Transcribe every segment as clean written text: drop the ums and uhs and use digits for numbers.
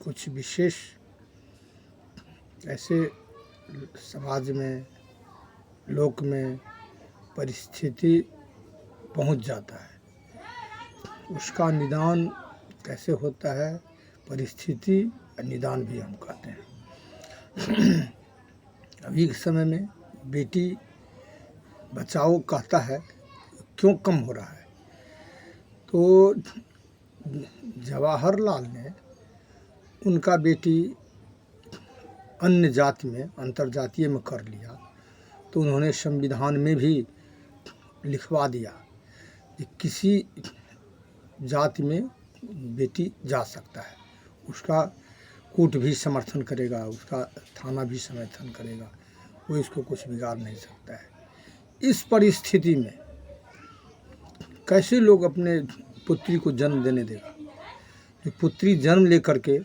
कुछ विशेष ऐसे समाज में, लोक में परिस्थिति पहुंच जाता है, उसका निदान कैसे होता है, परिस्थिति निदान भी हम कहते हैं। अभी के समय में बेटी बचाओ कहता है, क्यों कम हो रहा है? तो जवाहरलाल ने उनका बेटी अन्य जाति में, अंतर्जातीय में कर लिया, तो उन्होंने संविधान में भी लिखवा दिया कि किसी जाति में बेटी जा सकता है, उसका कोर्ट भी समर्थन करेगा, उसका थाना भी समर्थन करेगा, वो इसको कुछ बिगाड़ नहीं सकता है। इस परिस्थिति में कैसे लोग अपने पुत्री को जन्म देने देगा? जो पुत्री जन्म लेकर के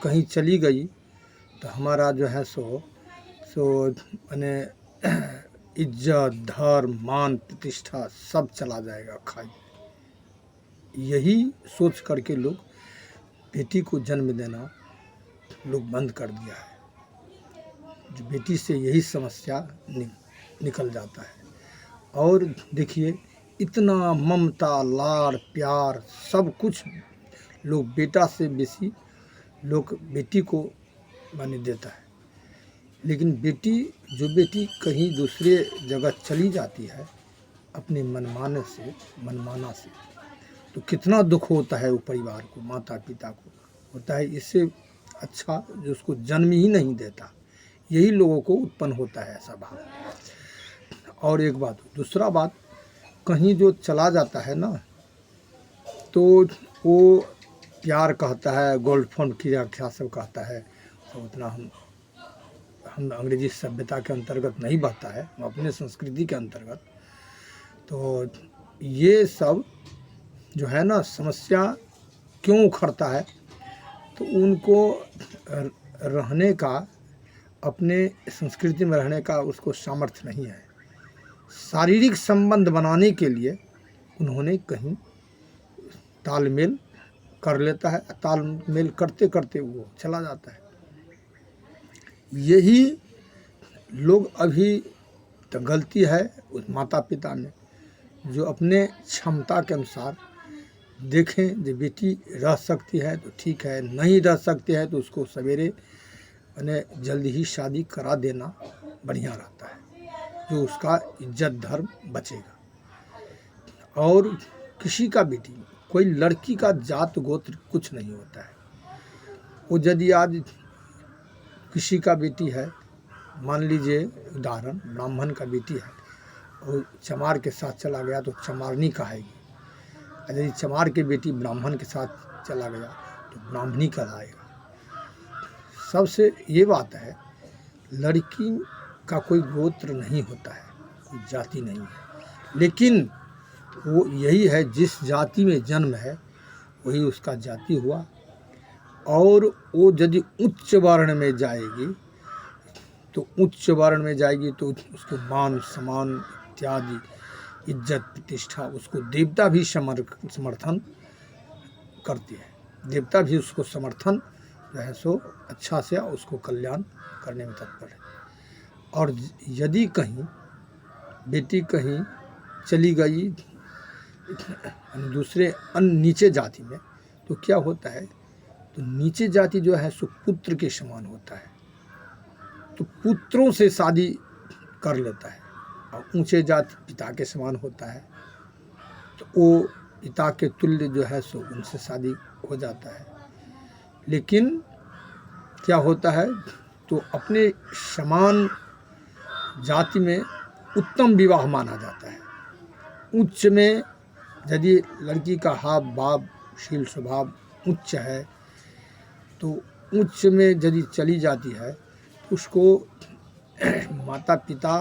कहीं चली गई तो हमारा जो है सो माने इज्जत, धर्म, मान, प्रतिष्ठा सब चला जाएगा खाई। यही सोच करके लोग बेटी को जन्म देना लोग बंद कर दिया है। जो बेटी से यही समस्या निकल जाता है। और देखिए, इतना ममता, लाड़, प्यार सब कुछ लोग बेटा से बेसी लोग बेटी को माने देता है। लेकिन बेटी कहीं दूसरे जगह चली जाती है अपने मनमाना से, तो कितना दुख होता है वो परिवार को, माता पिता को होता है। इससे अच्छा जो उसको जन्म ही नहीं देता, यही लोगों को उत्पन्न होता है ऐसा भाव। और एक बात, दूसरा बात, कहीं जो चला जाता है ना, तो वो प्यार कहता है, गर्लफ्रेंड की व्याख्या सब कहता है, तो उतना हम अंग्रेजी सभ्यता के अंतर्गत नहीं बहता है, हम अपने संस्कृति के अंतर्गत। तो ये सब जो है ना समस्या क्यों उखड़ता है, तो उनको रहने का, अपने संस्कृति में रहने का उसको सामर्थ्य नहीं है। शारीरिक संबंध बनाने के लिए उन्होंने कहीं तालमेल कर लेता है, तालमेल करते करते वो चला जाता है। यही लोग अभी तो गलती है उस माता पिता में, जो अपने क्षमता के अनुसार देखें जो बेटी रह सकती है तो ठीक है, नहीं रह सकती है तो उसको सवेरे यानी जल्दी ही शादी करा देना बढ़िया रहता है, जो उसका इज्जत धर्म बचेगा। और किसी का बेटी, कोई लड़की का जात गोत्र कुछ नहीं होता है। वो यदि आज किसी का बेटी है, मान लीजिए उदाहरण, ब्राह्मण का बेटी है, वो चमार के साथ चला गया तो चमारनी कहेगी। यदि चमार के बेटी ब्राह्मण के साथ चला गया तो ब्राह्मणी कहलाएगा। सबसे ये बात है, लड़की का कोई गोत्र नहीं होता है, कोई जाति नहीं है, लेकिन वो यही है जिस जाति में जन्म है वही उसका जाति हुआ। और वो यदि उच्च वर्ण में जाएगी तो उच्च वर्ण में जाएगी तो उसको मान सम्मान इत्यादि, इज्जत प्रतिष्ठा, उसको देवता भी समर्थन करती है, देवता भी उसको समर्थन जो है सो अच्छा से उसको कल्याण करने में तत्पर है। और यदि कहीं बेटी कहीं चली गई दूसरे नीचे जाति में, तो क्या होता है, तो नीचे जाति जो है सो पुत्र के समान होता है, तो पुत्रों से शादी कर लेता है। और ऊंचे जाति पिता के समान होता है, तो वो पिता के तुल्य जो है सो उनसे शादी हो जाता है। लेकिन क्या होता है, तो अपने समान जाति में उत्तम विवाह माना जाता है। उच्च में यदि लड़की का हाव भाव शील स्वभाव उच्च है, तो उच्च में यदि चली जाती है तो उसको माता पिता,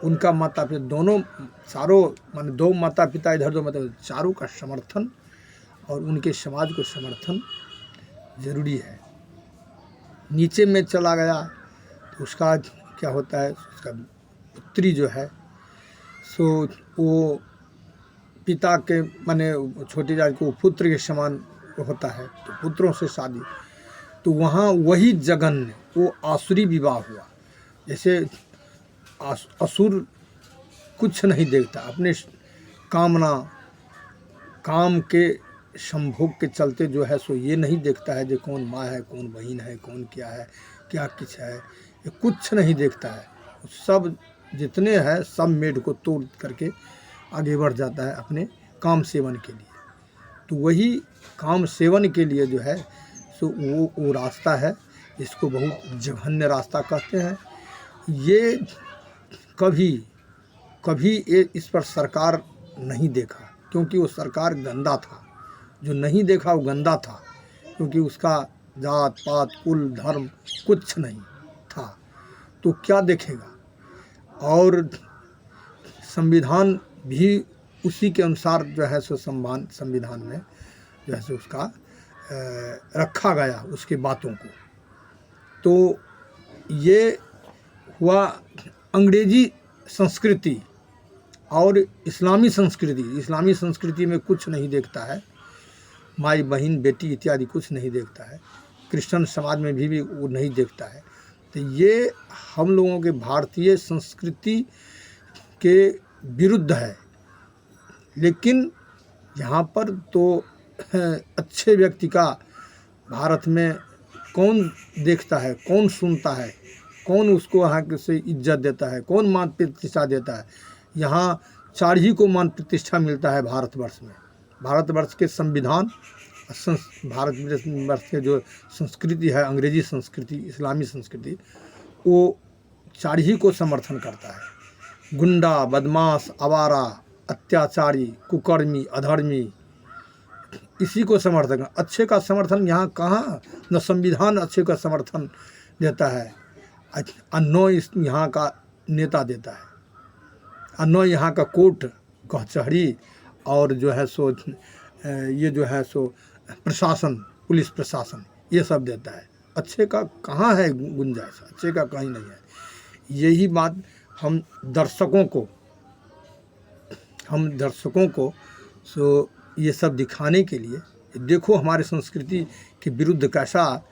उनका माता पिता दोनों, चारों माने दो माता पिता इधर, दो माता, चारों का समर्थन और उनके समाज को समर्थन ज़रूरी है। नीचे में चला गया तो उसका क्या होता है, उसका पुत्री जो है सो वो पिता के माने छोटी जाति को पुत्र के समान होता है तो पुत्रों से शादी, तो वहाँ वही जघन्य वो आसुरी विवाह हुआ। जैसे असुर कुछ नहीं देखता, अपने कामना काम के संभोग के चलते जो है सो ये नहीं देखता है जो कौन माँ है, कौन बहन है, कौन क्या है, क्या कुछ है, ये कुछ नहीं देखता है। सब जितने हैं सब मेढ को तोड़ करके आगे बढ़ जाता है अपने काम सेवन के लिए। तो वही काम सेवन के लिए जो है सो वो रास्ता है, इसको बहुत जघन्य रास्ता कहते हैं। ये कभी ये इस पर सरकार नहीं देखा, क्योंकि वो सरकार गंदा था। जो नहीं देखा वो गंदा था, क्योंकि उसका जात पात कुल धर्म कुछ नहीं था, तो क्या देखेगा। और संविधान भी उसी के अनुसार जो है सो संविधान में जो है सो उसका रखा गया उसके बातों को। तो ये हुआ अंग्रेजी संस्कृति और इस्लामी संस्कृति। इस्लामी संस्कृति में कुछ नहीं देखता है, माई बहन बेटी इत्यादि कुछ नहीं देखता है। क्रिश्चियन समाज में भी वो नहीं देखता है। तो ये हम लोगों के भारतीय संस्कृति के विरुद्ध है। लेकिन यहाँ पर तो अच्छे व्यक्ति का भारत में कौन देखता है, कौन सुनता है, कौन उसको यहाँ से इज्जत देता है, कौन मान प्रतिष्ठा देता है। यहाँ चारही को मान प्रतिष्ठा मिलता है भारतवर्ष में। भारतवर्ष के संविधान, भारतवर्ष के जो संस्कृति है, अंग्रेजी संस्कृति, इस्लामी संस्कृति, वो चारही को समर्थन करता है। गुंडा, बदमाश, आवारा, अत्याचारी, कुकर्मी, अधर्मी, इसी को समर्थन। अच्छे का समर्थन यहाँ कहाँ, न संविधान अच्छे का समर्थन देता है, न इस यहाँ का नेता देता है, न यहाँ का कोर्ट कचहरी और जो है सो ये जो है सो प्रशासन, पुलिस प्रशासन, ये सब देता है। अच्छे का कहाँ है गुंजाइश, अच्छे का कहीं नहीं है। यही बात हम दर्शकों को सो ये सब दिखाने के लिए, देखो हमारे संस्कृति के विरुद्ध कैसा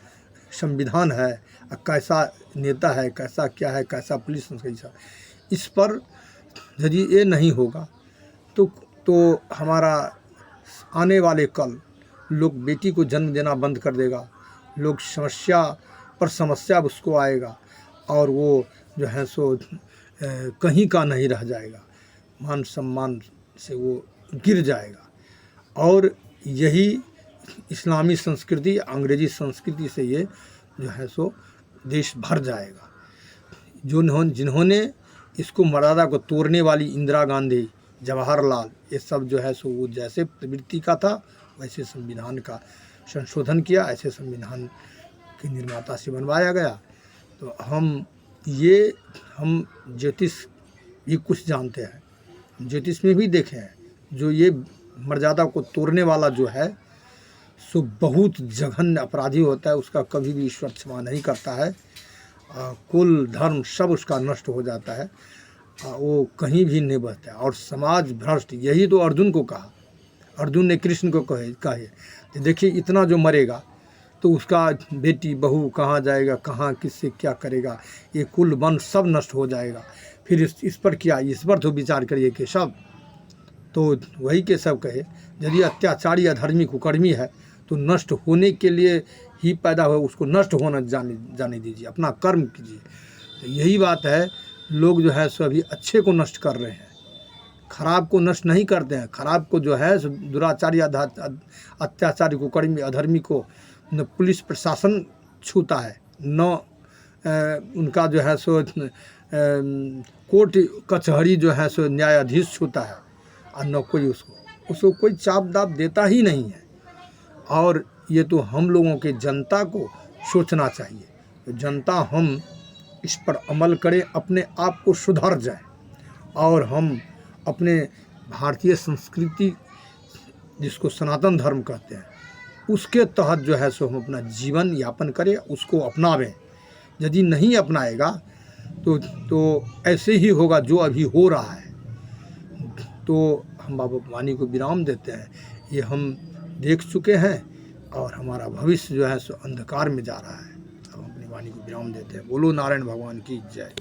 संविधान है, कैसा नेता है, कैसा क्या है, कैसा पुलिस संस्कृति। इस पर यदि ये नहीं होगा तो हमारा आने वाले कल लोग बेटी को जन्म देना बंद कर देगा, लोग समस्या पर समस्या उसको आएगा और वो जो है सो कहीं का नहीं रह जाएगा, मान सम्मान से वो गिर जाएगा। और यही इस्लामी संस्कृति, अंग्रेजी संस्कृति से ये जो है सो देश भर जाएगा। जिन्होंने इसको मर्यादा को तोड़ने वाली इंदिरा गांधी, जवाहरलाल, ये सब जो है सो वो जैसे प्रवृत्ति का था वैसे संविधान का संशोधन किया, ऐसे संविधान के निर्माता से बनवाया गया। तो हम ज्योतिष भी कुछ जानते हैं, हम ज्योतिष में भी देखे हैं, जो ये मर्यादा को तोड़ने वाला जो है सो बहुत जघन्य अपराधी होता है, उसका कभी भी ईश्वर क्षमा नहीं करता है। कुल धर्म सब उसका नष्ट हो जाता है, वो कहीं भी नहीं बचता है। और समाज भ्रष्ट, यही तो अर्जुन को कहा, अर्जुन ने कृष्ण को कहे तो देखिए इतना जो मरेगा तो उसका बेटी बहू कहाँ जाएगा, कहाँ किससे क्या करेगा, ये कुल वंश सब नष्ट हो जाएगा। फिर इस पर क्या, इस पर तो विचार करिए कि सब तो वही के सब कहे, यदि अत्याचारी अधर्मी कुकर्मी है तो नष्ट होने के लिए ही पैदा हुआ, उसको नष्ट होना जाने दीजिए, अपना कर्म कीजिए। तो यही बात है, लोग जो है सो अभी अच्छे को नष्ट कर रहे हैं, खराब को नष्ट नहीं करते हैं। खराब को जो है दुराचारी अत्याचारी कुकर्मी अधर्मी को न पुलिस प्रशासन छूता है, न उनका जो है सो कोर्ट कचहरी जो है सो न्यायाधीश छूता है, और न कोई उसको कोई चाप दाप देता ही नहीं है। और ये तो हम लोगों के जनता को सोचना चाहिए, तो जनता हम इस पर अमल करें, अपने आप को सुधर जाए और हम अपने भारतीय संस्कृति जिसको सनातन धर्म कहते हैं उसके तहत जो है सो हम अपना जीवन यापन करें, उसको अपनावें। यदि नहीं अपनाएगा तो ऐसे ही होगा जो अभी हो रहा है। तो हम बाबा वाणी को विराम देते हैं। ये हम देख चुके हैं और हमारा भविष्य जो है सो अंधकार में जा रहा है। अब हम अपनी वाणी को विराम देते हैं। बोलो नारायण भगवान की जय।